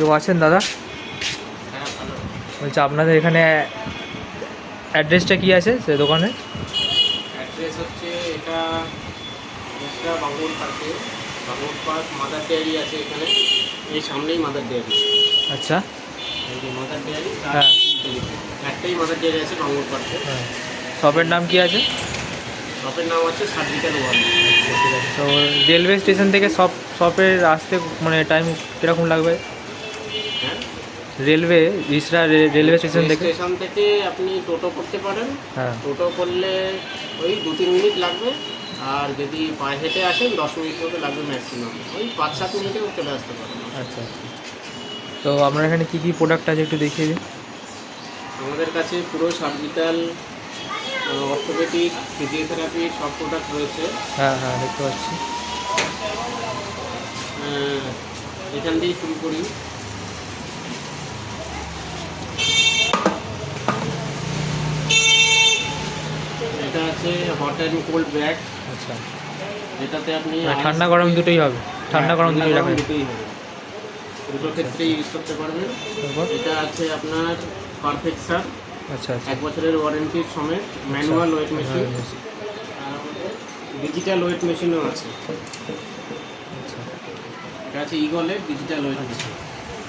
কেউ আছেন দাদা? বলছি আপনাদের এখানে অ্যাড্রেসটা কি আছে সে দোকানে? অ্যাড্রেস হচ্ছে এটা বাঙ্গুর পার্কে, বাঙ্গুর পার্ক মাদার ডেয়ারি আছে এখানে, এই সামনেই মাদার ডেয়ারি। আচ্ছা, এই যে মাদার ডেয়ারি, হ্যাঁ একটাই মাদার ডেয়ারি আছে বাঙ্গুর পার্কে। হ্যাঁ। শপের নাম কি আছে? শপের নাম হচ্ছে সার্জিক্যাল ওয়ার্ল্ড। ঠিক আছে। তো রেলওয়ে স্টেশন থেকে শপের আসতে মানে টাইম কীরকম লাগবে? হ্যাঁ, রেলওয়ে রিসরা রেলওয়ে স্টেশন থেকে? স্টেশন থেকে আপনি টোটো করতে পারেন। হ্যাঁ টোটো করলে ওই 2-3 মিনিট লাগবে, আর যদি পায়ে হেঁটে আসেন 10 মিনিট মতো লাগবে ম্যাক্সিমাম, ওই 5-7 মিনিটেও চলে আসতে পারেন। আচ্ছা আচ্ছা। তো আপনার এখানে কী কী প্রোডাক্ট আছে একটু দেখিয়ে দিন। আমাদের কাছে পুরো সার্জিক্যাল, অর্থোপেডিক, ফিজিওথেরাপি সব প্রোডাক্ট রয়েছে। হ্যাঁ হ্যাঁ দেখতে পাচ্ছি। এখান দিয়েই শুরু করি। এটা আছে হট অ্যান্ড কোল্ড ব্যাগ। আচ্ছা, এটাতে আপনি ঠান্ডা গরম দুটোই হবে? ঠান্ডা গরম দুটোই রাখবেন? দুটোই হবে, দুটো ক্ষেত্রে ইউজ করতে পারবেন। তারপর? এটা আছে আপনার পারফেক্ট স্যার, আচ্ছা আচ্ছা। 1 বছরের ওয়ারেন্টির সমেত, manual weight machine, digital weight মেশিনও আছে। আচ্ছা এটা আছে ইগলের ডিজিটাল ওয়েট মেশিন।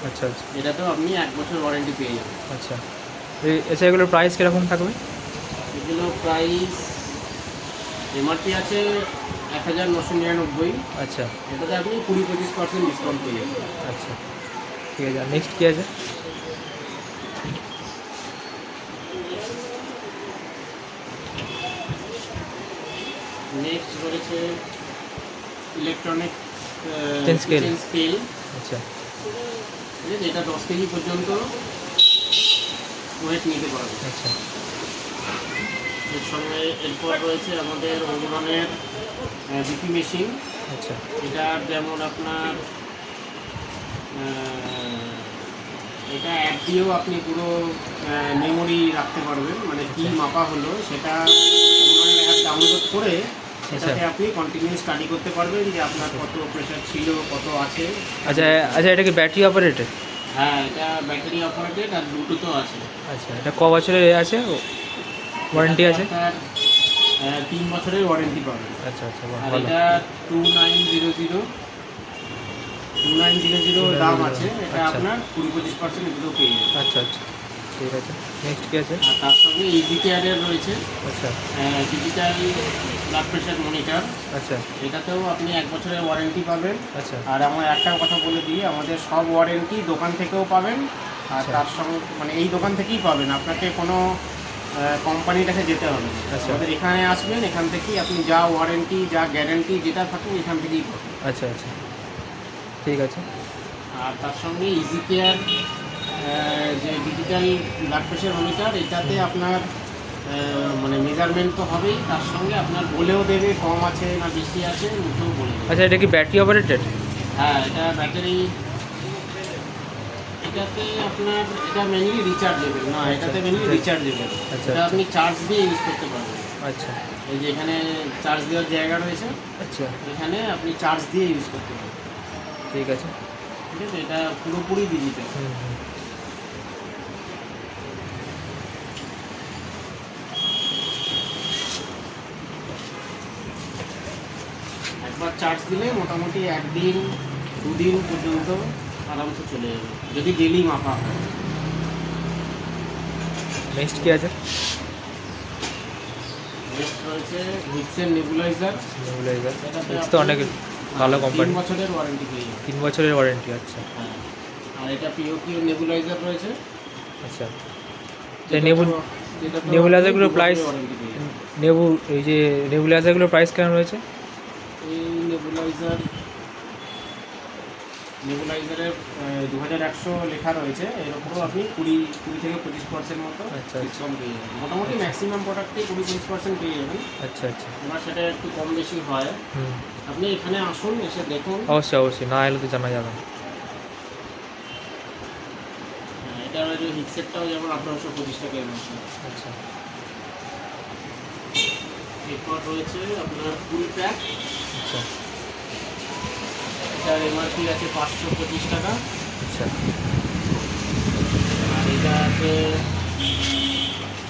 আচ্ছা আচ্ছা এটাতেও আপনি 1 বছর ওয়ারেন্টি পেয়ে যাবেন। আচ্ছা। আচ্ছা, এগুলোর প্রাইস কীরকম থাকবে? এগুলো প্রাইস এমআরপি আছে 1999। আচ্ছা এটাতে আপনি 20-25% ডিসকাউন্ট পেয়ে যাবেন। আচ্ছা, ঠিক আছে। নেক্সট কী আছে? নেক্সট রয়েছে ইলেকট্রনিক Kitchen scale। স্কেল। আচ্ছা ঠিক আছে, এটা 10 কেজি পর্যন্ত ওয়েট নিতে পারবে। আচ্ছা এর সঙ্গে এরপর রয়েছে আমাদের ওজনের বিপি মেশিন। আচ্ছা এটা যেমন আপনার এটা অ্যাপ দিয়েও আপনি পুরো মেমোরি রাখতে পারবেন, মানে কী মাপা হলো সেটা ওজনের অ্যাপ ডাউনলোড করে সেটাতে আপনি কন্টিনিউ স্টাডি করতে পারবেন যে আপনার কত প্রেশার ছিল, কত আছে। আচ্ছা আচ্ছা, এটা কি ব্যাটারি অপারেটেড? হ্যাঁ, এটা ব্যাটারি অপারেটেড আর ব্লুটুথও আছে। আচ্ছা, এটা ক বছরের আছে ওয়ারেন্টি আছে? আপনার 3 বছরের ওয়ারেন্টি পাবেন। আচ্ছা আচ্ছা, আর ভালো। এটা 2900 দাম আছে। এটা আচ্ছা আপনার 20-25% এগুলো পেয়ে যাবেন। আচ্ছা আচ্ছা, ঠিক আছে। নেক্সট কী আছে? আর তার সঙ্গে ইজি কেয়ারের রয়েছে আচ্ছা ডিজিটাল ব্লাড প্রেশার মনিটর। আচ্ছা এটাতেও আপনি 1 বছরের ওয়ারেন্টি পাবেন। আচ্ছা আর আমার একটা কথা বলে দিই, আমাদের সব ওয়ারেন্টি দোকান থেকেও পাবেন, আর তার সঙ্গে মানে এই দোকান থেকেই পাবেন, আপনাকে কোনো কোম্পানির কাছে যেতে হবে না। আচ্ছা আমাদের এখানে আসবেন, এখান থেকেই আপনি যা ওয়ারেন্টি যা গ্যারেন্টি যেটা থাকে এখান থেকেই পাবেন। আচ্ছা আচ্ছা, ঠিক আছে। আর তার সঙ্গে ইজি কেয়ার যে ডিজিটাল ব্লাড প্রেশার মনিটর, এটাতে আপনার মানে মেজারমেন্ট তো হবেই, তার সঙ্গে আপনার বলেও দেবে কম আছে না বেশি আছে, মুখেও বলে দেবে। আচ্ছা, এটা কি ব্যাটারি অপারেটেড? হ্যাঁ, এটা ব্যাটারি, এটাতে আপনার এটা মেনলি রিচার্জেবল না, এটাতে মেনলি রিচার্জেবল। আচ্ছা এটা আপনি চার্জ দিয়ে ইউজ করতে পারবেন। আচ্ছা এই যে এখানে চার্জ দেওয়ার জায়গা রয়েছে, আচ্ছা, এখানে আপনি চার্জ দিয়ে ইউজ করতে পারবেন। ঠিক আছে। ঠিক আছে, এটা পুরোপুরি ডিজিটাল। হুম হুম। একবার চার্জ দিলে মোটামুটি 1 দিন 2 দিন পর্যন্ত আরামসে চলে যাবে, যদি ডেলি মাপা হয়। নেক্সট কী আছে? নেক্সট রয়েছে ভিক্সের নেবুলাইজার। নেবুলাইজার তো অনেক ভালো 3 কোম্পানি। বছরের ওয়ারেন্টি পেয়ে যাবে। 3 বছরের ওয়ারেন্টি, আচ্ছা হ্যাঁ, আর এটা পিওকিও নেবুলাইজার রয়েছে। আচ্ছা। যেটাতেও নেবুলাইজারগুলোর আপনি 2 প্রাইস, বছরের ওয়ারেন্টি পেয়ে যাবেন। এই যে নেবুলাইজারগুলোর প্রাইস কেমন রয়েছে? এই নেবুলাইজারের 2100 লেখা রয়েছে, এর উপরও আপনি 20-25% মতো আচ্ছা ডিসকাউন্ট পেয়ে যাবেন। মোটামুটি ম্যাক্সিমাম প্রোডাক্টেই 20-25% পেয়ে যাবেন। আচ্ছা আচ্ছা। এবার সেটা একটু কম বেশি হয়। হুম, আপনি এখানে আসুন, এসে দেখুন। অবশ্যই অবশ্যই, না এলে তো জানা যাবে না। এটা যে হিটসেটটাও যেমন 1825 টাকা এমআরপি। আচ্ছা এরপর রয়েছে আপনার ফুল প্যাক। আচ্ছা এটার এমআরপি আছে 525 টাকা। আচ্ছা আর এটা আছে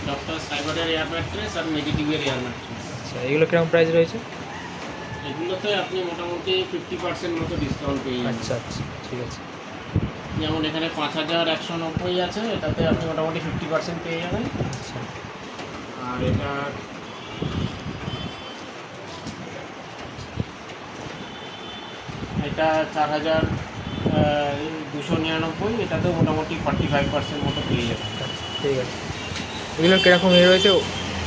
ডক্টর সাইবারের এয়ার ম্যাট্রেস আর নেগেটিভের এয়ার ম্যাট্রেস। আচ্ছা এগুলো কিরকম প্রাইস রয়েছে? এগুলোতে আপনি মোটামুটি 50% মতো ডিসকাউন্ট পেয়ে যাবেন। আচ্ছা আচ্ছা ঠিক আছে। যেমন এখানে 5190 আছে, এটাতে আপনি মোটামুটি 50% পেয়ে যাবেন। আচ্ছা আর এটা এটা 4299, এটাতেও মোটামুটি 45% মতো পেয়ে যাবেন। আচ্ছা ঠিক আছে। এগুলো কিরকম এ রয়েছে,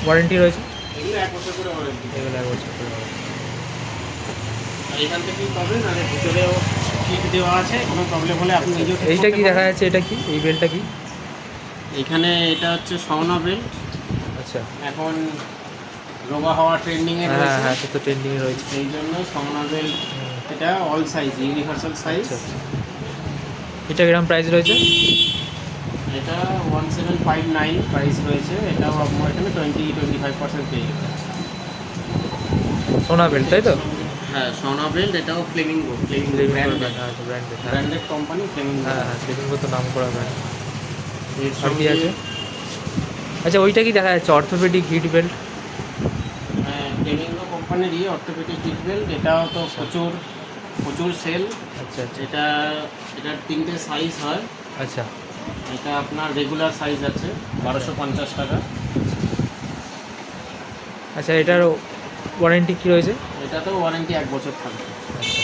ওয়ারেন্টি রয়েছে? এগুলো 1 বছর করে ওয়ারেন্টি। এগুলো 1 বছর করে হবে। আর এখান থেকেই পাবেন, আর এর ভিতরেও কিট দেওয়া আছে, কোনো প্রবলেম হলে আপনি নিজেও ঠিক এইটা করতে কি দেখা পারবেন। যাচ্ছে, এটা কি, এই বেলটা কি? এখানে এটা হচ্ছে সওনা বেল্ট, আচ্ছা এখন রোগা হওয়া ট্রেন্ডিংয়ে হ্যাঁ রয়েছে। হ্যাঁ সে তো ট্রেন্ডিংয়ে রয়েছে। সেই জন্য সওনা বেল্ট, এটা অল সাইজ, ইউনিভার্সাল সাইজ। আচ্ছা আচ্ছা। এটা কিরকম প্রাইস রয়েছে? এটা 1759 প্রাইস রয়েছে। এটাও আপনার এখানে 20-25% পেয়ে যাবেন। সোনা বেল্ট তাই তো? হ্যাঁ, সোনা বেল্ট, এটাও Flamengo branded. Branded company Flamengo. হ্যাঁ হ্যাঁ ফ্লেমিঙ্গো তো নাম করা ব্র্যান্ড। এর আর কি সঙ্গে আছে? আচ্ছা ওইটা কি দেখা যাচ্ছে, অর্থোপেডিক হিট বেল্ট? ফ্লেমিঙ্গো কোম্পানিরই অর্থোপেডিক হিট বেল্ট, এটাও তো প্রচুর প্রচুর সেল। আচ্ছা আচ্ছা এটার 3টে সাইজ হয়। আচ্ছা এটা আপনার রেগুলার সাইজ আছে 1250 টাকা। আচ্ছা এটার ওয়ারেন্টি কি রয়েছে? এটাতেও ওয়ারেন্টি 1 বছর থাকবে। আচ্ছা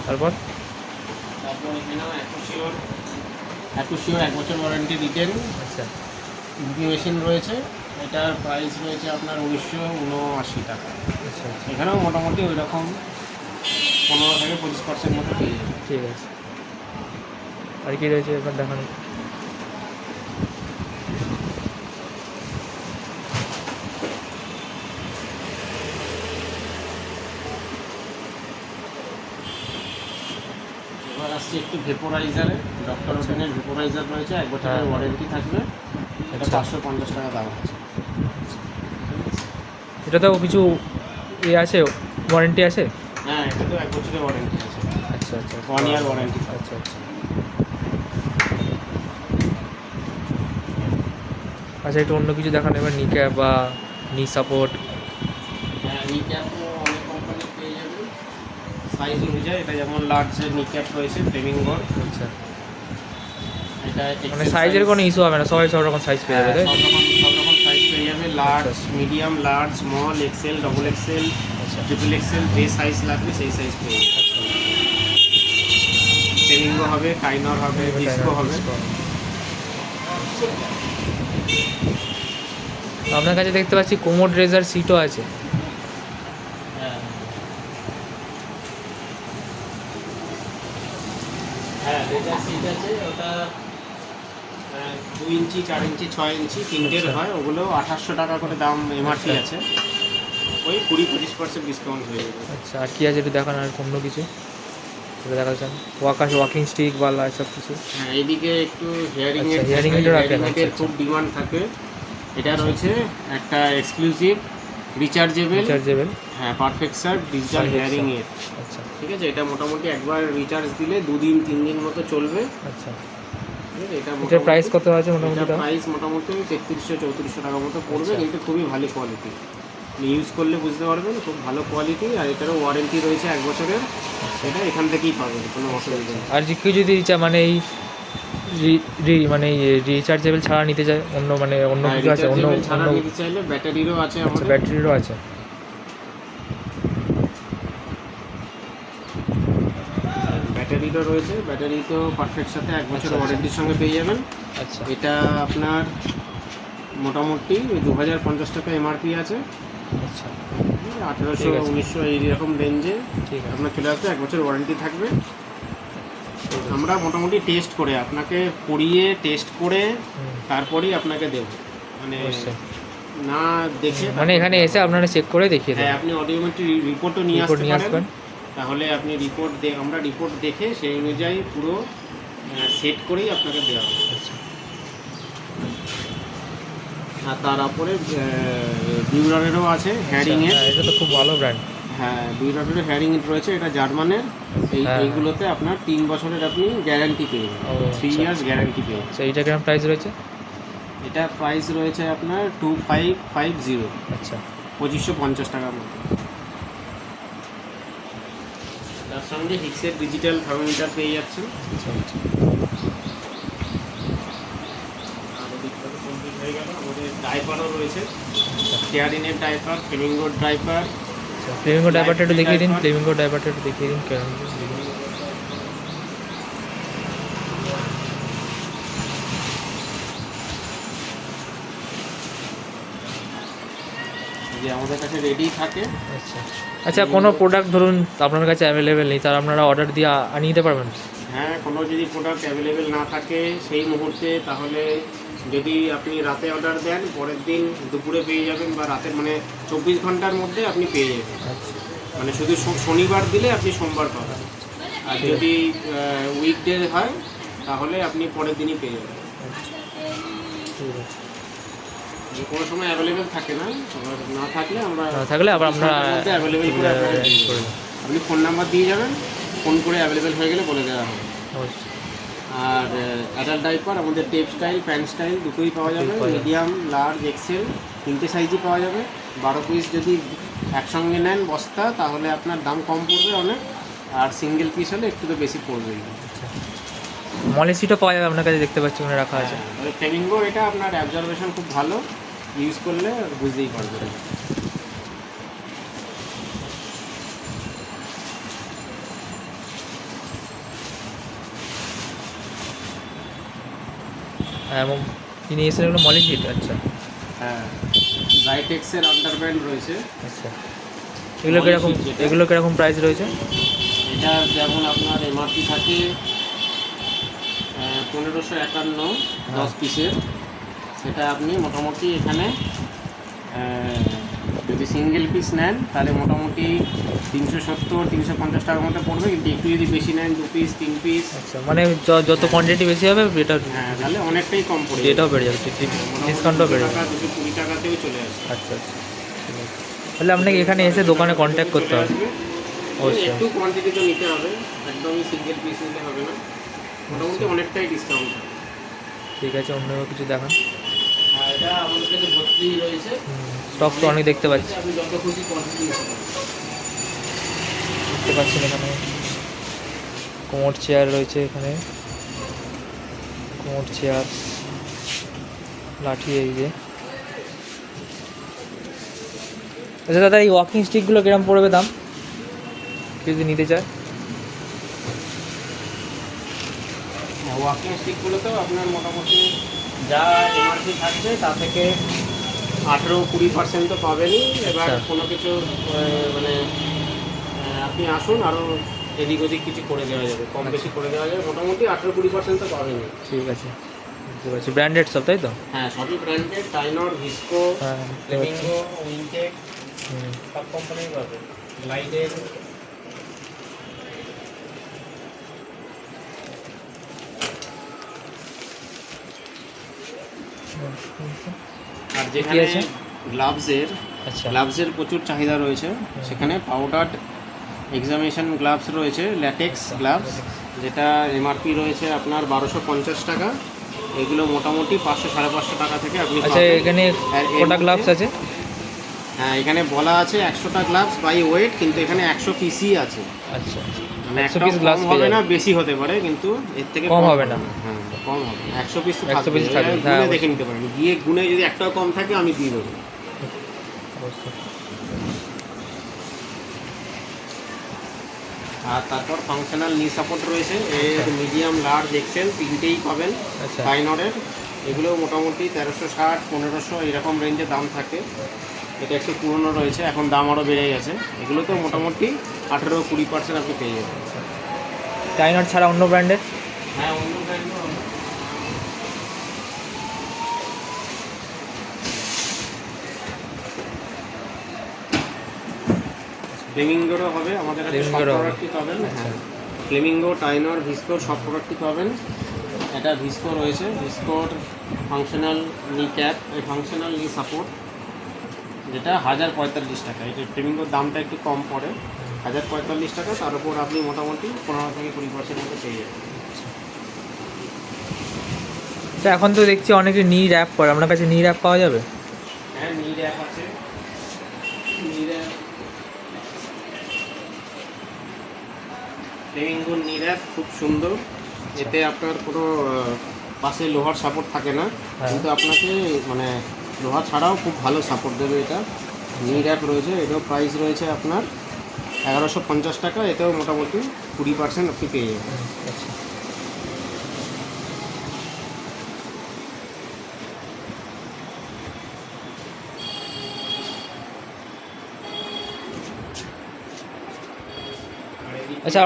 তারপর তারপর এখানেও অ্যাকুশিওর 1 বছর ওয়ারেন্টি রিটেন আচ্ছা ইউপি মেশিন রয়েছে। এটার প্রাইস রয়েছে আপনার 1979 টাকা। আচ্ছা আচ্ছা এখানেও মোটামুটি ওই রকম 15-25% মতো পেয়ে যাবে। ঠিক আছে। আর কি রয়েছে এবার দেখানো? এবার আসছে একটু ভেপোরাইজারে, ডক্টর ওটেনের ভেপোরাইজার রয়েছে, 1 বছরের হ্যাঁ। ওয়ারেন্টি থাকবে। এটা আচ্ছা। 550 টাকা দাম আছে। এটাতেও কিছু ইয়ে আছে, ওয়ারেন্টি আছে? হ্যাঁ, এটা তো 1 বছরের ওয়ারেন্টি আছে, আচ্ছা আচ্ছা 1 ইয়ার ওয়ারেন্টি। আচ্ছা আচ্ছা আচ্ছা একটু অন্য কিছু দেখানো এবার, নি ক্যাপ বা নি সাপোর্ট। হ্যাঁ, নি ক্যাপও অনেক কোম্পানি পেয়ে যাবেন সাইজ অনুযায়ী। এটা যেমন লার্জের নি ক্যাপ রয়েছে ফ্লেমিঙ্গোর। আচ্ছা এটা মানে সাইজের কোনো ইস্যু হবে না, সবাই সব রকম সাইজ পেয়ে যাবে তাই তো? সব রকম সাইজ পেয়ে যাবে। Large, medium, large, small, XL, double XL, আচ্ছা ট্রিপল এক্সেল, যে সাইজ লাগবে সেই সাইজ পেয়ে যাবে। আচ্ছা ফ্লেমিঙ্গো হবে, কাইনর হবে, ডিস্কো হবে। আপনার কাছে দেখতে পাচ্ছি কোমোড রেজার সিটও আছে। হ্যাঁ হ্যাঁ, রেজার সিট আছে। ওটা 2 ইঞ্চি, 4 ইঞ্চি, 6 ইঞ্চি তিনটের আচ্ছা। হয়। ওগুলো 2800 টাকা করে দাম এমআরপি আচ্ছা। আছে। ওই 20-25% ডিসকাউন্ট হয়ে যাবে। আচ্ছা আর কি আছে একটু দেখান, আর অন্য কিছু এটা দেখাচ্ছেন? ওয়াকিং স্টিক বা সব কিছু? হ্যাঁ, এইদিকে একটু হেয়ারিং আচ্ছা, এর hearing aid ও রাখেন, আচ্ছা, আচ্ছা। খুব ডিমান্ড থাকে। এটা রয়েছে একটা এক্সক্লুসিভ রিচার্জেবল। হ্যাঁ, perfect serve digital Perfect hearing Surf। এর। আচ্ছা ঠিক আছে, এটা মোটামুটি একবার রিচার্জ দিলে 2 দিন 3 দিন মতো চলবে। আচ্ছা ঠিক আছে, এটার মোটামুটি- প্রাইস কত আছে মোটামুটি? এটার প্রাইস মোটামুটি 3300-3400 টাকা মতো পড়বে, আচ্ছা। কিন্তু খুবই ভালো কোয়ালিটি। ইউজ করলে বুঝতে পারবেন খুব ভালো কোয়ালিটি। আর এটারও ওয়ারেন্টি রয়েছে 1 বছরের। এটা এখান থেকেই পাবেন, কোনো অসুবিধা নেই। আর যে কেউ যদি মানে এই মানে রিচার্জেবল ছাড়া নিতে চায়, অন্য মানে অন্য হ্যাঁ, কিছু আছে? অন্য rechargeable ছাড়া অন্য নিতে চাইলে ব্যাটারিরও আছে আচ্ছা আমাদের। ব্যাটারিরও আছে। ব্যাটারিরও রয়েছে, ব্যাটারিতেও পারফেক্ট সাথে 1 বছর আচ্ছা, ওয়ারেন্টির সঙ্গে পেয়ে যাবেন। আচ্ছা এটা আপনার মোটামুটি 2050 টাকা এমআরপি আছে। আচ্ছা 1800-1900 এইরকম রেঞ্জে ঠিক আছে। আপনার চলে আসবে, 1 বছর ওয়ারেন্টি থাকবে। আমরা মোটামুটি টেস্ট করে আপনাকে পরিয়ে টেস্ট করে হুম, তারপরেই আপনাকে দেব, মানে অবশ্যই। না দেখে। মানে এখানে এসে আপনারা চেক করে দেখিয়ে হ্যাঁ, দেবেন, আপনি অডিওমেট্রি রিপোর্টও নিয়ে রিপোর্ট আসতে নিয়ে পারেন। আসবেন। তাহলে আপনি আমরা রিপোর্ট দেখে সেই অনুযায়ী পুরো সেট করেই আপনাকে দেওয়া হবে। আচ্ছা আর তারপরে বিউরারেরও আছে হেয়ারিংয়ের। হ্যাঁ, এটা তো খুব ভালো ব্র্যান্ড। হ্যাঁ 2 রডের হেয়ারিং রয়েছে, এটা জার্মানের। হ্যাঁ। এইগুলোতে আপনার 3 বছরের আপনি গ্যারান্টি পেয়ে যাবেন, ও 3 আচ্ছা। ইয়ার্স গ্যারান্টি পেয়ে যাবেন। আচ্ছা, এইটা কিরকম প্রাইস রয়েছে? এটা প্রাইস রয়েছে আপনার 2550, আচ্ছা 2550 টাকার মতো। তার সঙ্গে হিক্সের ডিজিটাল থার্মোমিটার পেয়ে যাচ্ছেন। আচ্ছা আচ্ছা। আর ওদিকটা তো কমপ্লিট হয়ে গেল। আমাদের ডাইপারও রয়েছে, কেয়ারিনের ডাইপার, ফ্লেমিঙ্গোর ডাইপার। আচ্ছা, ফ্লেমিঙ্গো ডাইপারটা একটু দেখিয়ে দিন, ডাইপার। ফ্লেমিঙ্গো ডাইপারটা একটু দেখিয়ে দিন কেমন। যে আমাদের কাছে রেডি থাকে। আচ্ছা আচ্ছা, কোনো প্রোডাক্ট ধরুন আপনার কাছে অ্যাভেলেবেল নেই, তার আপনারা অর্ডার দিয়ে আনিয়ে দিতে পারবেন? হ্যাঁ, কোনো যদি প্রোডাক্ট অ্যাভেলেবেল না থাকে সেই মুহূর্তে, তাহলে যদি আপনি রাতে অর্ডার দেন পরের দিন দুপুরে পেয়ে যাবেন, বা রাতের মানে 24 ঘন্টার মধ্যে আপনি পেয়ে যাবেন। আচ্ছা মানে শুধু শনিবার দিলে আপনি সোমবার পাবেন। আর যদি উইকডে হয় তাহলে আপনি পরের দিনই পেয়ে যাবেন। ঠিক আছে। যে কোনো সময় অ্যাভেলেবেল থাকে না, আবার না থাকলে আমরা না থাকলে আবার আমরা অ্যাভেলেবেল করে আপনাকে দিয়ে দেব। করে দেবো। আপনি ফোন নাম্বার দিয়ে যাবেন, ফোন করে অ্যাভেলেবেল হয়ে গেলে বলে দেওয়া হবে। অবশ্যই। আর অ্যাডাল্ট ডাইপার আমাদের টেপ স্টাইল, প্যান্ট স্টাইল দুটোই পাওয়া যাবে। পাওয়া যাবে। মিডিয়াম, লার্জ, এক্সেল 3টে সাইজই পাওয়া যাবে। 12 পিস যদি একসঙ্গে নেন বস্তা, তাহলে আপনার দাম কম পড়বে অনেক, আর সিঙ্গেল পিস হলে একটু তো বেশি পড়বে। মলে সিটও পাওয়া যাবে আপনার কাছে, দেখতে পাচ্ছি ওখানে রাখা আছে। ফ্লেমিঙ্গো এটা আপনার অ্যাবজর্বেশন খুব ভালো, ইউজ করলে বুঝতেই পারবেন। হ্যাঁ, এবং তিনি এসে এগুলো মলে সিট। আচ্ছা হ্যাঁ, রাইটেক্সের আন্ডারব্যান্ড রয়েছে। আচ্ছা, এগুলো কীরকম, এগুলো কীরকম প্রাইস রয়েছে? এটা যেমন আপনার এমআরপি থাকে 1551, 10 পিসের। সেটা আপনি মোটামুটি এখানে যদি সিঙ্গেল পিস নেন তাহলে মোটামুটি 370-350 টাকার মতো পড়বে। কিন্তু একটু যদি বেশি নেন, 2 পিস 3 পিস, আচ্ছা, মানে যত কোয়ান্টিটি বেশি হবে এটা হ্যাঁ তাহলে অনেকটাই কম পড়বে। এটাও বেড়ে যাবে, ডিসকাউন্টও বেড়ে যাবে। 220 টাকাতেও চলে আসে। আচ্ছা আচ্ছা, ঠিক আছে। তাহলে আপনাকে এখানে এসে দোকানে কন্ট্যাক্ট করতে হবে। অবশ্যই। একটু কোয়ান্টিটি তো নিতে হবে, একদমই সিঙ্গেল পিস নিতে হবে না। মোটামুটি অনেকটাই ডিসকাউন্ট। ঠিক আছে, অন্য কিছু দেখান। আর এটা আমাদের কাছে ভর্তি রয়েছে, স্টক তো অনেক দেখতে পাচ্ছি, আপনি যত খুশি কোয়ান্টিটি নিতে পারেন। দেখতে পাচ্ছেন এখানে কোমোড চেয়ার রয়েছে, এখানে কোমোড চেয়ার, লাঠি, এই যে। আচ্ছা দাদা, এই ওয়াকিং স্টিকগুলো কিরম পড়বে দাম, কেউ যদি নিতে চায়? ওয়াকিং স্টিকগুলোতেও আপনার মোটামুটি যা এমআরপি থাকবে তা থেকে 18-20% তো পাবেনই। এবার আচ্ছা। কোনো কিছু মানে আপনি আসুন, আরও এদিক ওদিক কিছু করে দেওয়া যাবে, কম বেশি করে দেওয়া যাবে। মোটামুটি 18-20% তো পাবেনই। ঠিক আছে, বুঝতে পারছি। ব্র্যান্ডেড সব, তাই তো? হ্যাঁ, সবই ব্র্যান্ডেড, টাইনর, ভিস্কো, হ্যাঁ, বুঝতে পারছি। ফ্লেমিঙ্গো, উইনটেক, হুম। সব কোম্পানির পাবে। লাইডের। আর যেখানে আছে? গ্লাভসের আচ্ছা প্রচুর চাহিদা রয়েছে, সেখানে পাউডার্ড এক্সামিনেশন গ্লাভস রয়েছে, ল্যাটেক্স গ্লাভস, যেটা এমআরপি রয়েছে আপনার 1250 টাকা। এগুলো মোটামুটি 500-550 টাকা থেকে আপনি আচ্ছা, পাবেন। এখানে আর এর কটা মধ্যে- গ্লাভস আছে? হ্যাঁ, এখানে বলা আছে 100টা গ্লাভস বাই ওয়েট, কিন্তু এখানে 100 পিসই আছে। আচ্ছা, মানে 100 একটা piece gloves কম হবে পেয়ে না, যাবেন। বেশি হতে পারে, কিন্তু এর থেকে কম হবে না। হ্যাঁ, কম হবে। 100 পিস তো 100 থাকবে, piece থাকবে, গুনে হ্যাঁ, দেখে নিতে পারেন। গিয়ে গুনে যদি একটাও কম থাকে আমি দিয়ে দেবো। অবশ্যই। আর তারপর ফাংশনাল নি সাপোর্ট রয়েছে, এর মিডিয়াম, লার্জ, এক্সেল 3টেই পাবেন। আচ্ছা টাইনরের এগুলো মোটামুটি 1360-1500 এরকম রেঞ্জে দাম থাকে। এটা একটু পুরনো রয়েছে, এখন দাম আরও বেড়ে গেছে। এগুলো তো মোটামুটি 18-20% আপনি পেয়ে যাবেন। টাইনর ছাড়া অন্য ব্র্যান্ডের? হ্যাঁ, অন্য ব্র্যান্ডও হবে। ফ্লেমিঙ্গোরও হবে, আমাদের কাছে সব ফ্লেমিঙ্গোরও হবে। প্রোডাক্টই পাবেন। হ্যাঁ, ফ্লেমিঙ্গো, টাইনর, ভিস্কোর সব প্রোডাক্টই পাবেন। এটা ভিস্কো রয়েছে, ভিস্কোর ফাংশনাল নি ক্যাপ, এই ফাংশনাল নি সাপোর্ট, যেটা 1045 টাকা। এই ফ্লেমিঙ্গোর দামটা একটু কম পড়ে, 1045 টাকা। তার উপর আপনি মোটামুটি 15 থেকে 20% মতো পেয়ে যাবেন। তো এখন তো দেখছি অনেকে নি র্যাপ করে, আপনার কাছে নি র্যাপ পাওয়া যাবে? হ্যাঁ, নি র্যাপ আছে। নি র্যাপ, ফ্লেমিঙ্গোর নি র্যাপ খুব সুন্দর। এতে আপনার কোনো পাশে লোহার সাপোর্ট থাকে না, কিন্তু আপনাকে মানে লোহা ছাড়াও খুব ভালো সাপোর্ট দেবে এটা। নি র্যাপ রয়েছে, এটাও প্রাইস রয়েছে আপনার 1150 টাকা। এতেও মোটামুটি 20% আপনি পেয়ে যাবেন। আচ্ছা,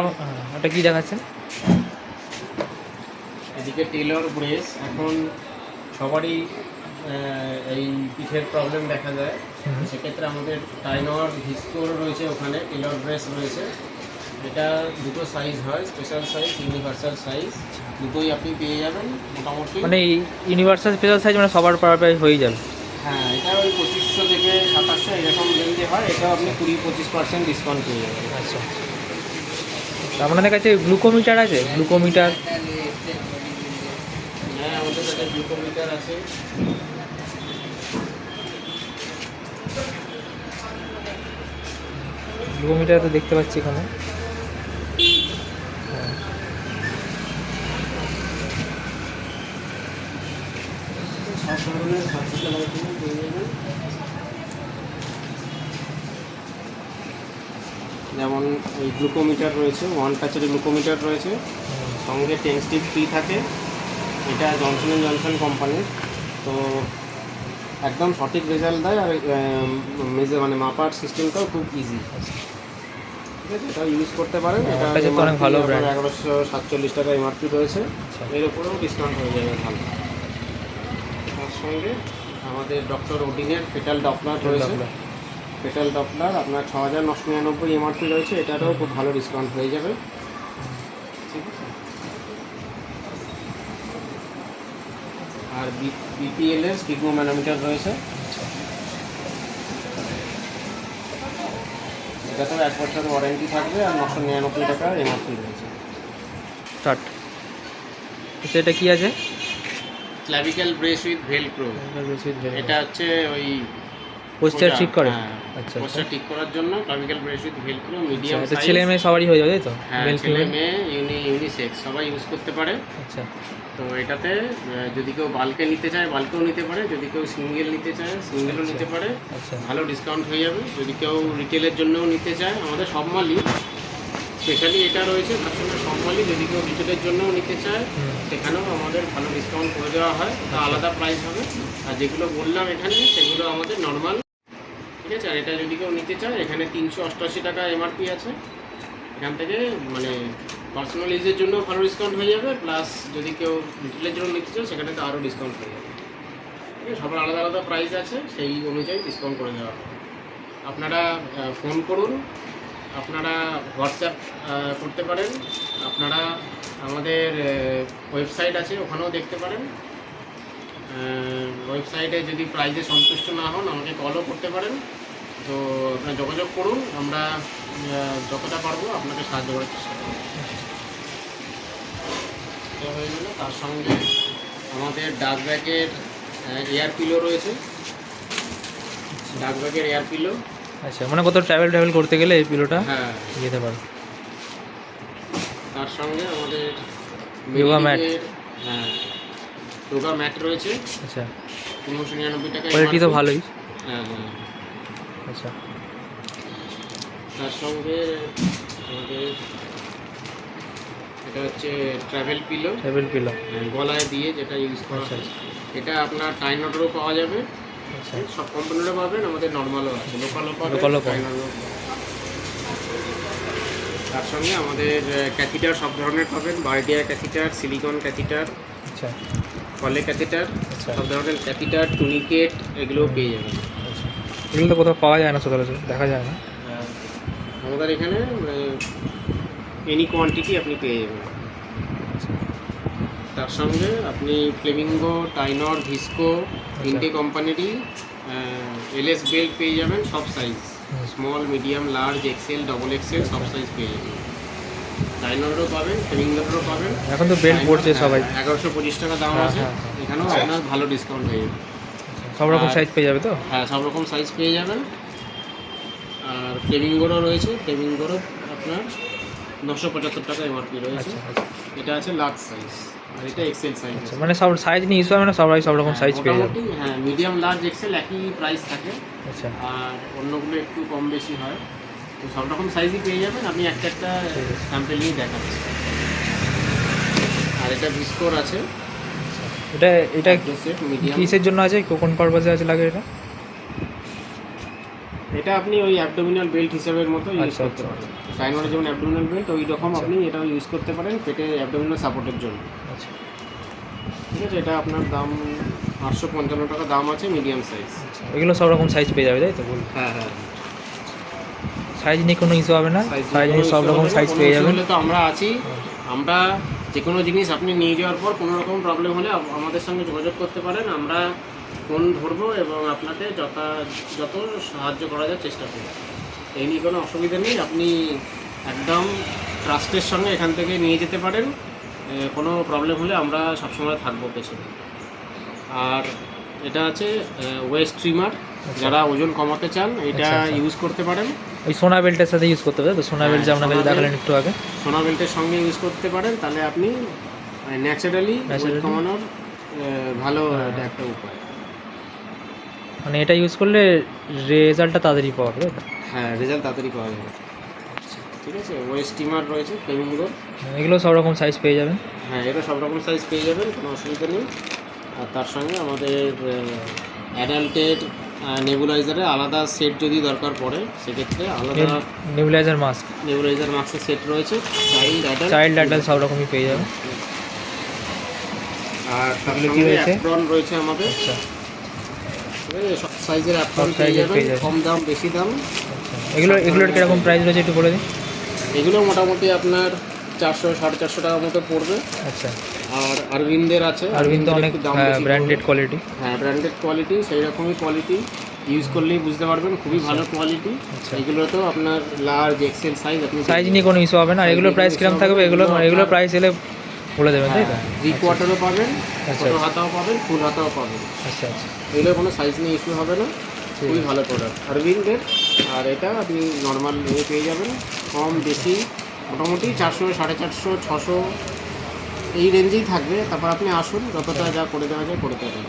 ওটা কি দেখাচ্ছেন? এদিকে টেলর ব্রেস। এখন সবারই এই পিঠের প্রবলেম দেখা যায়, সেক্ষেত্রে আমাদের টাইনর ভিস্কোর রয়েছে, ওখানে টেলর ব্রেস রয়েছে। এটা দুটো সাইজ হয়, স্পেশাল সাইজ, ইউনিভার্সাল সাইজ, দুটোই আপনি পেয়ে যাবেন মোটামুটি। মানে ইউনিভার্সাল স্পেশাল সাইজ মানে সবার প্রায় হয়ে যাবে? হ্যাঁ, এটা ওই 2500 থেকে 2700 এরকম রেঞ্জে হয়। এটাও আপনি 20-25% ডিসকাউন্ট পেয়ে যাবেন। আচ্ছা, আপনাদের কাছে গ্লুকোমিটার আছে? গ্লুকোমিটার? হ্যাঁ, আমাদের কাছে গ্লুকোমিটার আছে। গ্লুকোমিটার তো দেখতে পাচ্ছি এখানে। সব ধরনের সার্জিক্যাল আইটেম পেয়ে যাবেন, যেমন এই গ্লুকোমিটার রয়েছে, ওয়ান টাচের গ্লুকোমিটার রয়েছে, সঙ্গে 10 স্টিপ ফ্রি থাকে। এটা জনসন অ্যান্ড জনসন কোম্পানির, তো একদম সঠিক রেজাল্ট দেয়। আর মানে মাপার সিস্টেমটাও খুব ইজি, ঠিক আছে? এটা ইউজ করতে পারেন। এটা অনেক ভালো ব্র্যান্ড। 1147 টাকা এমআরপি রয়েছে, এর উপরেও ডিসকাউন্ট হয়ে যাবে ভালো। তার সঙ্গে আমাদের ডক্টর ওডিনের ফেটাল ডপলার রয়েছে। ফেটাল ডপলার আপনার 6999 এমআরপি রয়েছে, এটারও খুব ভালো ডিসকাউন্ট হয়ে যাবে, ঠিক আছে? আর বিপিএল এর স্পিগমো ম্যানোমিটার রয়েছে, এটাতেও 1 বছর ওয়ারেন্টি থাকবে, আর 999 টাকা এমআরপি রয়েছে। স্টার্ট। আচ্ছা, এটা কি আছে? ক্লাভিক্যাল ব্রেস উইথ ভেলক্রো। এটা হচ্ছে ওই পোস্টার ঠিক করে? আচ্ছা, পোস্টার ঠিক করার জন্য clavicle brace with velcro, medium size. Size. ছেলে মেয়ে সবারই হয়ে যাবে তাই তো? হ্যাঁ, ছেলে মেয়ে ইউনিসেক্স সবাই ইউজ করতে পারে। আচ্ছা, তো এটাতে যদি কেউ বাল্কে নিতে চায় বাল্কেও নিতে পারে, যদি কেউ সিঙ্গেল নিতে চায় সিঙ্গেলও নিতে পারে, আচ্ছা, ভালো ডিসকাউন্ট হয়ে যাবে। যদি কেউ রিটেলের জন্যও নিতে চায়, আমাদের সব মালই স্পেশালি এটা রয়েছে, তার সঙ্গে সব মালই যদি কেউ রিটেলের জন্যও নিতে চায় সেখানেও আমাদের ভালো ডিসকাউন্ট করে দেওয়া হয়, তা আলাদা প্রাইস হবে। আর যেগুলো বললাম এখানে সেগুলো আমাদের নর্মাল, ঠিক আছে? আর এটা যদি কেউ নিতে চায়, এখানে 388 টাকা এমআরপি আছে। এখান থেকে মানে পার্সোনাল ইউজের জন্য ভালো ডিসকাউন্ট হয়ে যাবে, প্লাস যদি কেউ রিটেলের জন্য নিতে চায় সেখানে তো আরও ডিসকাউন্ট হয়ে যাবে, ঠিক আছে? সবার আলাদা আলাদা প্রাইস আছে, সেই অনুযায়ী ডিসকাউন্ট করে দেওয়া হবে। আপনারা ফোন করুন, আপনারা হোয়াটসঅ্যাপ করতে পারেন, আপনারা আমাদের ওয়েবসাইট আছে ওখানেও দেখতে পারেন। ওয়েবসাইটে যদি প্রাইসে সন্তুষ্ট না হন আমাকে কলও করতে পারেন। তো আপনারা যোগাযোগ করুন, আমরা যতটা পারবো আপনাকে সাহায্য করার চেষ্টা করব। এটা হয়ে গেল। তার সঙ্গে আমাদের ডাক ব্যাগের এয়ার পিলো রয়েছে, ডাক ব্যাগের এয়ার পিলো। আচ্ছা, মানে কত ট্রাভেল করতে গেলে এই পিলোটা হ্যাঁ যেতে পারে। তার সঙ্গে আমাদের যোগা ম্যাট। হ্যাঁ, যোগা ম্যাট রয়েছে। আচ্ছা, 1599 টাকা। কোয়ালিটি তো ভালোই। হ্যাঁ হ্যাঁ। আচ্ছা, তার সঙ্গে আমাদের এটা হচ্ছে ট্রাভেল পিলো, গলায় দিয়ে যেটা ইউজ করা আচ্ছা, হয়। এটা আপনার টাইনটেরও পাওয়া যাবে, আচ্ছা, সব কোম্পানিরও পাবেন, আমাদের নর্মালও আছে, লোকালও পাবেন, লোকালও পাবেন। টাইনটেরও পাবেন। তার সঙ্গে আমাদের ক্যাথিটার সব ধরনের পাবেন, বার্ডিয়া ক্যাথিটার, সিলিকন ক্যাথিটার, আচ্ছা, কলে ক্যাথিটার, আচ্ছা, সব ধরনের ক্যাথিটার, টুনিকেট, এগুলোও পেয়ে যাবেন। আচ্ছা। এগুলো তো কোথাও পাওয়া যায় না, সচরাচর দেখা যায় না। আমাদের এখানে এনি কোয়ান্টিটি আপনি পেয়ে যাবেন। তার সঙ্গে আপনি ফ্লেমিঙ্গো, টাইনর, ভিস্কো, তিনটে কোম্পানিরই এলএস বেল্ট পেয়ে যাবেন সব size, small, medium, large, XL, double XL সব সাইজ পেয়ে যাবেন। ডাইনোরও পাবেন, ফেমিঙ্গারও পাবেন। এখন তো বেল্ট পড়ছে সবাই। 1125 টাকা দাম আছে। এখানেও আপনার ভালো ডিসকাউন্ট হয়ে যাবে। সব রকম সাইজ পেয়ে যাবে তো? হ্যাঁ, সব রকম সাইজ পেয়ে যাবেন। আর ফ্লেমিঙ্গোরও রয়েছে, ফ্লেমিঙ্গোরও আপনার 975 টাকা এমআরপি রয়েছে। এটা আছে লার্জ সাইজ আর এটা এক্সেল সাইজ। মানে সব সাইজ নিয়ে ইস্যু হবে না, সবাই সব রকম সাইজ পেয়ে যাবে? হ্যাঁ, মিডিয়াম, লার্জ, এক্সেল একই প্রাইস থাকে। আচ্ছা। আর অন্যগুলো একটু কম বেশি হয়, তো সব রকম সাইজই পেয়ে যাবেন। আমি একটা স্যাম্পল নিয়ে দেখাচ্ছি। আর এটা ভিস্কোর আছে। এটা এটা সেট মিডিয়াম। কিসের জন্য আছে, কোন পারপাসে আছে লাগে এটা? এটা আপনি ওই অ্যাবডোমিনাল বেল্ট হিসাবের মতো ইউজ করতে পারেন। ডাইনোর যেমন অ্যাবডোমিনাল বেল্ট ওই রকম আপনি এটাও ইউজ করতে পারেন পেটে অ্যাবডোমিনাল সাপোর্টের জন্য। আচ্ছা, ঠিক আছে। এটা আপনার দাম 855 টাকা দাম আছে, মিডিয়াম সাইজ। এগুলো সব রকম সাইজ পেয়ে যাবে তাই তো? হ্যাঁ হ্যাঁ, সাইজ নিয়ে কোনো ইস্যু হবে না, সাইজ নিয়ে সব রকম সাইজ পেয়ে যাবেন। তো আমরা আছি। আমরা যে কোনো জিনিস আপনি নিয়ে যাওয়ার পর কোনো রকম প্রবলেম হলে আমাদের সঙ্গে যোগাযোগ করতে পারেন। আমরা ফোন ধরবো এবং আপনাকে যত সাহায্য করা যায় চেষ্টা করব। এই নিয়ে কোনো অসুবিধা নেই, আপনি একদম ট্রাস্টের সঙ্গে এখান থেকে নিয়ে যেতে পারেন। কোনো প্রবলেম হলে আমরা সবসময় থাকবো পেছনে। আর এটা আছে ওয়েস্ট ট্রিমার, যারা ওজন কমাতে চান এটা ইউজ করতে পারেন। ওই সোনা বেল্টের সাথে ইউজ করতে পারে তো? সোনা বেল্ট যে আপনাকে দেখালেন একটু আগে, সোনা বেল্টের সঙ্গে ইউজ করতে পারেন। তাহলে আপনি ন্যাচারালি ওয়েট কমানোর ভালো এটা একটা উপায়। মানে এটা ইউজ করলে রেজাল্টটা তাড়াতাড়ি পাওয়া যাবে? হ্যাঁ, রেজাল্ট তাড়াতাড়ি পাওয়া যাবে। ঠিক আছে। ওয়েস্ট স্টিমার রয়েছে, ফ্লেমিঙ্গো, এগুলো সব রকম সাইজ পেয়ে যাবেন। হ্যাঁ, এটা সব রকম সাইজ পেয়ে যাবেন, কোনো অসুবিধা নেই। আর তার সঙ্গে আমাদের অ্যাডাল্টের নেবুলাইজারের আলাদা সেট যদি দরকার পড়ে সেক্ষেত্রে আলাদা নেবুলাইজার মাস্ক, নেবুলাইজার মাস্কের সেট রয়েছে, চাইল্ড অ্যাডাল্ট সব রকমই পেয়ে যাবে। আর তার সঙ্গে অ্যাপ্রন রয়েছে আমাদের। আচ্ছা, সব সাইজের অ্যাপ্রন পেয়ে যাবেন, কম দাম বেশি দাম। এগুলোর কীরকম প্রাইস রয়েছে একটু বলে দিন। এগুলো মোটামুটি আপনার 400-450 টাকার মতো পড়বে। আচ্ছা। আর অরবিন্দের আছে, অরবিন্দ অনেক ব্র্যান্ডেড কোয়ালিটি। হ্যাঁ, ব্র্যান্ডেড কোয়ালিটি, সেই রকমই কোয়ালিটি। ইউজ করলেই বুঝতে পারবেন, খুবই ভালো কোয়ালিটি। এগুলোতেও আপনার লার্জ, এক্সেল সাইজ, আপনি সাইজ নিয়ে কোনো ইস্যু হবে না। আর এগুলোর প্রাইস কিরকম থাকবে? এগুলোর প্রাইস এলে বলে দেবেন তাই তো? 3/4 পাবেন, ছোটো হাতাও পাবেন, ফুল হাতাও পাবেন। আচ্ছা আচ্ছা, এগুলো কোনো সাইজ নিয়ে ইস্যু হবে না, খুবই ভালো প্রোডাক্ট অরবিন্দের। আর এটা আপনি নর্মাল পেয়ে যাবেন, কম বেশি মোটামুটি 400, 450, 600 এই রেঞ্জেই থাকবে। তারপর আপনি আসুন, যতটা যা করে দেওয়া যায় করে দেবেন।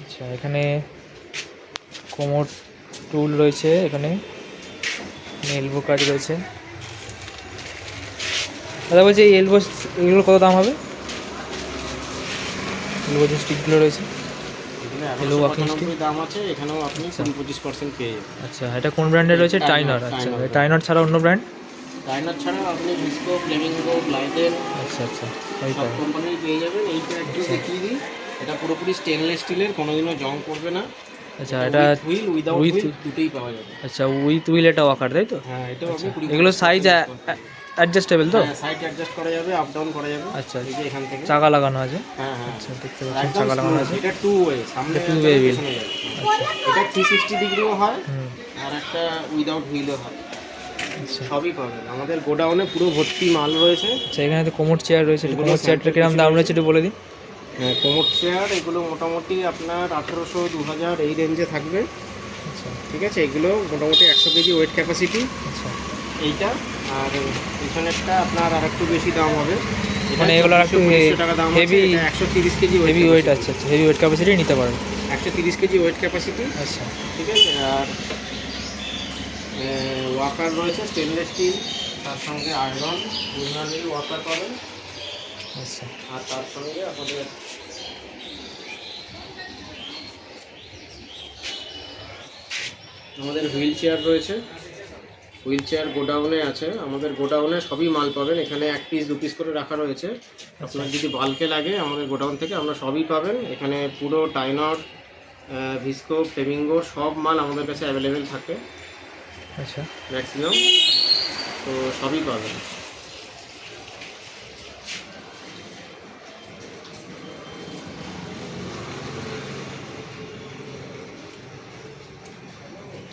আচ্ছা, এখানে কোমর টুল রয়েছে, এখানে এলবো কাজ রয়েছে। দাদা বলছি এই এগুলোর কত দাম হবে? এলবো যে স্টিকগুলো রয়েছে, এলবো ওয়াকিং স্টিক দাম আছে, এখানেও আপনি 20% পেয়ে যাবেন। আচ্ছা, এটা কোন ব্র্যান্ডের রয়েছে? টাইনার। আচ্ছা, টাইনার ছাড়া অন্য ব্র্যান্ড? টাইনার ছাড়াও আপনি ভিস্কো, ফ্লেমিঙ্গো, গ্লাইডের আচ্ছা আচ্ছা, সব কোম্পানির পেয়ে যাবেন। এইটা একটু দেখিয়ে দিই, এটা পুরোপুরি স্টেনলেস স্টিলের, কোনোদিনও জং করবে না। আচ্ছা, এটা হুইল উইদাউট হুইল দুটোই পাওয়া যাবে। আচ্ছা, উইথ হুইল এটা ওয়াকার তাই তো? হ্যাঁ, এটাও আপনি এগুলো সাইজ অ্যাডজাস্টেবল তো? হ্যাঁ, সাইড অ্যাডজাস্ট করা যাবে, আপ ডাউন করা যাবে। আচ্ছা, এই যে এখান থেকে চাকা লাগানো আছে। হ্যাঁ হ্যাঁ, আচ্ছা, দেখতে পাচ্ছেন চাকা লাগানো আছে। এটা টু ওয়ে, সামনে টু ওয়ে হুইল। এটা 360 ডিগ্রিও হয়, আর একটা উইদাউট হুইলও হয়। আচ্ছা, সবই পাবেন। আমাদের গোডাউনে পুরো ভর্তি মাল রয়েছে। আচ্ছা, এখানে তো কোমর চেয়ার রয়েছে, কোমর চেয়ারটার কিরকম দাম রয়েছে একটু বলে দিন। হ্যাঁ, কোমর চেয়ার এগুলো মোটামুটি আপনার 1800-2000 এই রেঞ্জে থাকবে। আচ্ছা, ঠিক আছে। এগুলো মোটামুটি 100 কেজি ওয়েট ক্যাপাসিটি আচ্ছা, এইটা। আর পিছনেরটা আপনার আর একটু বেশি দাম হবে, মানে এগুলো একটু হেভি, 130 কেজি হেভি ওয়েট। আচ্ছা আচ্ছা, হেভি ওয়েট ক্যাপাসিটি নিতে পারবেন। 130 কেজি ওয়েট ক্যাপাসিটি। আচ্ছা, ঠিক আছে। আর ওয়াকার রয়েছে স্টেনলেস স্টিল, তার সঙ্গে আয়রন মিনারেল ওয়াকার পাবেন। আচ্ছা, আর তার সঙ্গে আমাদের হুইল চেয়ার রয়েছে। হুইল চেয়ার গোডাউনে আছে, আমাদের গোডাউনে সবই মাল পাবেন। এখানে 1 পিস 2 পিস করে রাখা রয়েছে। আপনার যদি বাল্কে লাগে আমাদের গোডাউন থেকে আমরা সবই পাবেন। এখানে পুরো টাইনর, ভিস্কো, ফ্লেমিঙ্গো সব মাল আমাদের কাছে অ্যাভেলেবেল থাকে আচ্ছা, ম্যাক্সিমাম, তো সবই পাবেন।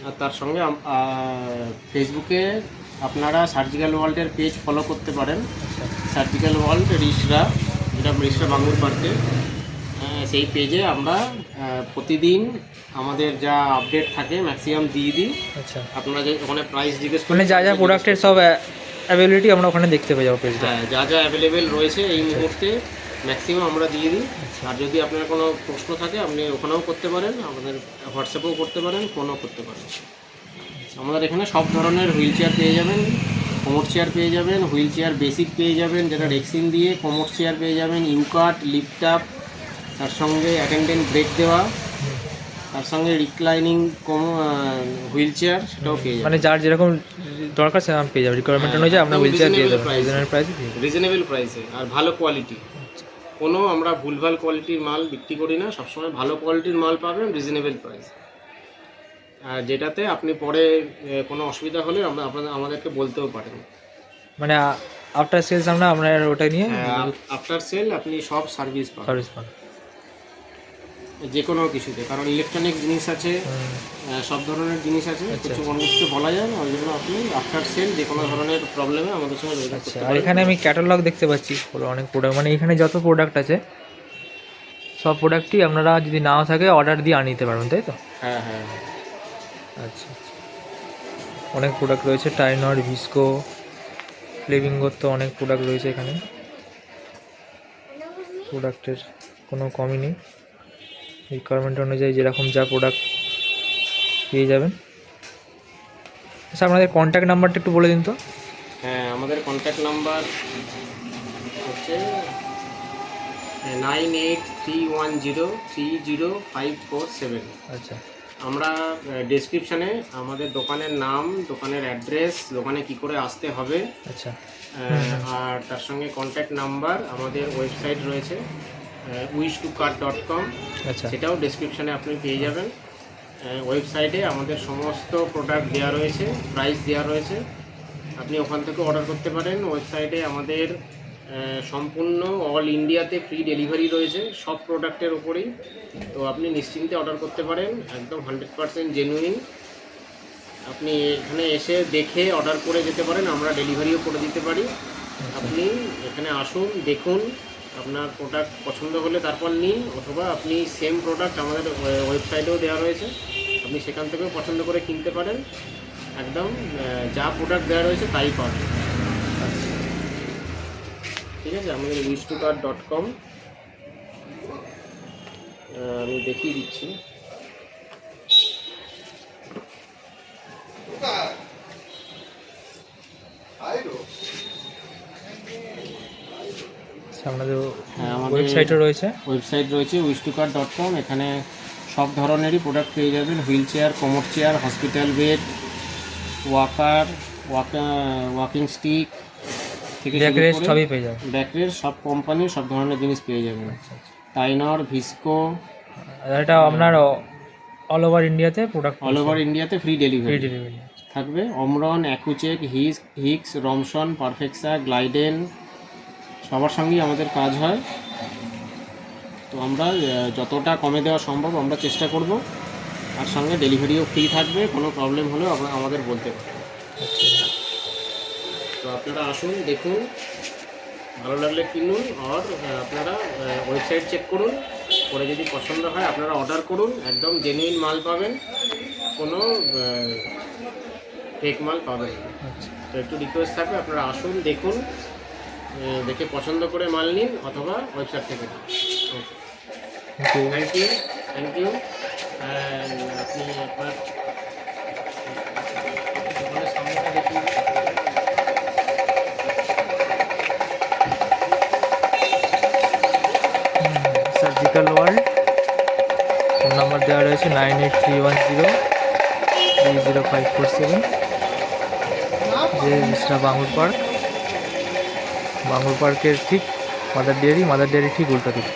আর তার সঙ্গে ফেসবুকে আপনারা সার্জিক্যাল ওয়ার্ল্ডের পেজ ফলো করতে পারেন। আচ্ছা সার্জিক্যাল ওয়ার্ল্ড রিসরা, যেটা রিসরা বাঙ্গুর পার্কে, সেই পেজে আমরা প্রতিদিন আমাদের যা আপডেট থাকে ম্যাক্সিমাম দিয়ে দিই। আচ্ছা, আপনারা যে ওখানে প্রাইস জিজ্ঞেস মানে যা যা প্রোডাক্টের সব অ্যাভেলেবিলিটি আমরা ওখানে দেখতে পেয়ে যাবো পেজটা। হ্যাঁ, যা যা অ্যাভেলেবেল রয়েছে এই মুহূর্তে ম্যাক্সিমাম আমরা দিয়ে দিই। আর যদি আপনার কোনো প্রশ্ন থাকে আপনি ওখানেও করতে পারেন, আমাদের হোয়াটসঅ্যাপেও করতে পারেন, ফোনও করতে পারেন। আমাদের এখানে সব ধরনের হুইল চেয়ার পেয়ে যাবেন, কোমর চেয়ার পেয়ে যাবেন, হুইল চেয়ার বেসিক পেয়ে যাবেন যেটা রেক্সিন দিয়ে, কোমর চেয়ার পেয়ে যাবেন, ইউকাট, লিফট আপ, তার সঙ্গে অ্যাটেন্ডেন্ট ব্রেক দেওয়া, তার সঙ্গে রিক্লাইনিং হুইল চেয়ার সেটাও পেয়ে যাবেন। মানে যার যেরকম দরকার সেরকম পেয়ে যাবে, রিকোয়ারমেন্ট অনুযায়ী আমরা হুইল চেয়ার দিয়ে দেবো রিজনেবল প্রাইসে দিয়ে দেবো। রিজনেবল প্রাইসে আর ভালো কোয়ালিটি। কোনো আমরা ভুলভাল কোয়ালিটির মাল বিক্রি করি না, সবসময় ভালো কোয়ালিটির মাল পাবেন রিজনেবল প্রাইস। আর যেটাতে আপনি পরে কোনো অসুবিধা হলে আমরা আমাদেরকে বলতেও পারেন। মানে আফটার সেলস আমরা ওটা নিয়ে আফটার সেল আপনি সব সার্ভিস পাবেন, সার্ভিস পান যে কোনো কিছুতে। কারণ ইলেকট্রনিক জিনিস আছে, সব ধরনের জিনিস আছে, কিছু কোনো কিছু বলা যায় না, ওই জন্য আপনি আফটার সেল যে কোনো ধরনের প্রবলেমে আমাদের সঙ্গে যোগাযোগ করতে আর পারেন। এখানে আমি ক্যাটালগ দেখতে পাচ্ছি অনেক প্রোডাক্ট, মানে এখানে যত প্রোডাক্ট আছে সব প্রোডাক্টই আপনারা যদি নাও থাকে অর্ডার দিয়ে আনিয়ে নিতে পারবেন, তাই তো? হ্যাঁ হ্যাঁ হ্যাঁ। আচ্ছা, অনেক প্রোডাক্ট রয়েছে, টাইনর, ভিস্কো, ফ্লেভিঙ্গোর তো অনেক প্রোডাক্ট রয়েছে এখানে, প্রোডাক্টের কোনো কমই নেই, রিকোয়ারমেন্ট অনুযায়ী যেরকম যা প্রোডাক্ট পেয়ে যাবেন। আচ্ছা, আপনাদের কন্ট্যাক্ট নাম্বারটা একটু বলে দিন তো। হ্যাঁ, আমাদের কন্ট্যাক্ট নাম্বার হচ্ছে 9831030547। আচ্ছা, আমরা ডেসক্রিপশানে আমাদের দোকানের নাম, দোকানের অ্যাড্রেস, দোকানে কি করে আসতে হবে, আচ্ছা, আর তার সঙ্গে কন্ট্যাক্ট নাম্বার, আমাদের ওয়েবসাইট রয়েছে wish2cart.com, আচ্ছা, সেটাও ডেসক্রিপশানে আপনি পেয়ে যাবেন। ওয়েবসাইটে আমাদের সমস্ত প্রোডাক্ট দেওয়া রয়েছে, প্রাইস দেওয়া রয়েছে, আপনি ওখান থেকে অর্ডার করতে পারেন। ওয়েবসাইটে আমাদের সম্পূর্ণ অল ইন্ডিয়াতে ফ্রি ডেলিভারি রয়েছে সব প্রোডাক্টের উপরেই, তো আপনি নিশ্চিন্তে অর্ডার করতে পারেন, একদম 100% জেনুইন। আপনি এখানে এসে দেখে অর্ডার করে যেতে পারেন, আমরা ডেলিভারিও করে দিতে পারি। আপনি এখানে আসুন, দেখুন, আপনার প্রোডাক্ট পছন্দ হলে তারপর নিন, অথবা আপনি সেম প্রোডাক্ট আমাদের ওয়েবসাইটেও দেওয়া রয়েছে, আপনি সেখান থেকেও পছন্দ করে কিনতে পারেন। একদম যা প্রোডাক্ট দেওয়া রয়েছে তাই পাবেন। ঠিক আছে, আমাদের wish2cart.com আমি দেখিয়ে দিচ্ছি। আপনাদের হ্যাঁ, আমাদের ওয়েবসাইটও রয়েছে। ওয়েবসাইট রয়েছে wish2cart.com, এখানে সব ধরনেরই প্রোডাক্ট পেয়ে যাবেন, হুইল চেয়ার, কোমর chair, hospital bed, walker, walking stick থেকে সবই পেয়ে যাবেন, ব্যাকরের সব কোম্পানির সব ধরনের জিনিস পেয়ে যাবেন। টাইনর, ভিস্কো, এটা আপনার অল ওভার ইন্ডিয়াতে প্রোডাক্ট, অল ওভার ইন্ডিয়াতে ফ্রি ডেলিভারি ডেলিভারি থাকবে। অমরন, অ্যাকুচেক, হিক্স, রমসন, পারফেক্সা, গ্লাইডেন সবার সঙ্গেই আমাদের কাজ হয়। তো আমরা যতটা কমে দেওয়া সম্ভব আমরা চেষ্টা করব, আর সঙ্গে ডেলিভারিও ফ্রি থাকবে, কোনো প্রবলেম হলেও আমাদের বলতে পারেন। তো আপনারা আসুন, দেখুন, ভালো লাগলে কিনুন, আর আপনারা ওয়েবসাইট চেক করুন, করে যদি পছন্দ হয় আপনারা অর্ডার করুন, একদম জেনুইন মাল পাবেন, কোনো ফেক মাল পাবেন না। তো একটু রিকোয়েস্ট থাকবে, আপনারা আসুন, দেখুন, দেখে পছন্দ করে মাল নিন, অথবা ওয়েবসাইট থেকে নিন। Thank you. আপনি আপনার দোকানের সামনেটা দেখুন। সার্জিক্যাল ওয়ার্ল্ড, ফোন নাম্বার দেওয়া রয়েছে 9831030547, যে রিসরা বাঙ্গুর পার্ক, বাঙ্গুর পার্কের ঠিক মাদার ডেয়ারি ঠিক উল্টো দিকে।